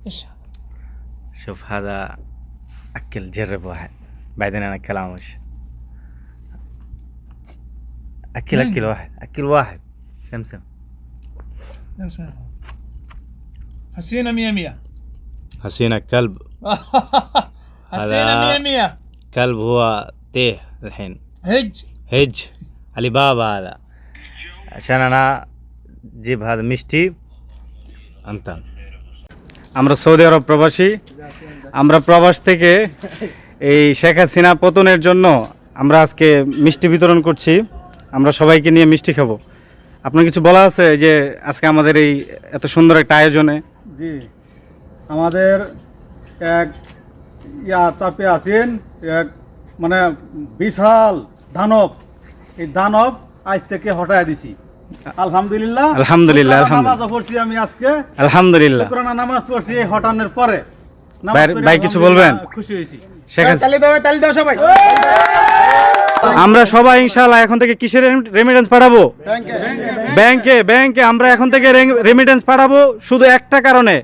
ايش شوف هذا أكل، جرب واحد بعدين أنا كلامش. أكل واحد، أكل واحد. سمسم. هذا؟ حسينا 100 حسينا كلب. حسينا 100 كلب هو تيه الحين. هج علي بابا هذا عشان أنا جيب هذا মিষ্টি আনতাম। আমরা সৌদি আরব প্রবাসী, আমরা প্রবাস থেকে এই শেখ হাসিনা পতনের জন্য আমরা আজকে মিষ্টি বিতরণ করছি। আমরা সবাইকে নিয়ে মিষ্টি খাবো। আপনার কিছু বলা আছে যে আজকে আমাদের এই এত সুন্দর একটা আয়োজনে? জি, আমাদের এক চাপে আছেন এক মানে বিশাল দানব, এই দানব আজ থেকে হটায় দিছি। আলহামদুলিল্লাহ আলহামদুলিল্লাহ নামাজ পড়ছি আমি আজকে, আলহামদুলিল্লাহ। শুকরানা নামাজ পড়ছি এই হটানোর পরে। ভাই কিছু বলবেন? খুশি হয়েছি। তালি দাও সবাই। আমরা সবাই ইনশাআল্লাহ এখন থেকে কিসের রেমিটেন্স পাঠাবো? ব্যাংকে আমরা এখন থেকে রেমিটেন্স পাঠাবো শুধু একটা কারণে,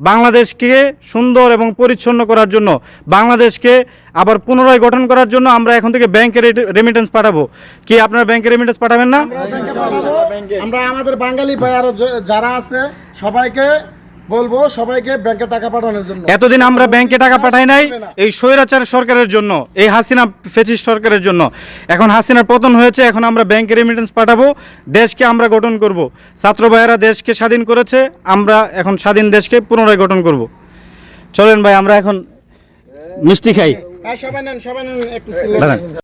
বাংলাদেশকে সুন্দর এবং পরিচ্ছন্ন করার জন্য, বাংলাদেশকে আবার পুনরায় গঠন করার জন্য আমরা এখন থেকে ব্যাংকে রেমিটেন্স পাঠাবো। কি আপনারা ব্যাংকে রেমিটেন্স পাঠাবেন না? আমরা আমাদের বাঙালি ভাই আরো যারা আছে সবাইকে বলবো সবাইকে ব্যাংকে টাকা পাঠানোর জন্য। এতদিন আমরা ব্যাংকে টাকা পাঠাই নাই এই স্বৈরাচার সরকারের জন্য, এই হাসিনা ফ্যাসিস্ট সরকারের জন্য। এখন হাসিনার পতন হয়েছে, এখন আমরা ব্যাংকে রেমিটেন্স পাঠাবো, দেশকে আমরা গঠন করব। ছাত্র ভাইয়েরা দেশকে স্বাধীন করেছে, আমরা এখন স্বাধীন দেশকে পুনরায় গঠন করব। চলেন ভাই আমরা এখন মিষ্টি খাই। সবাই নেন একটু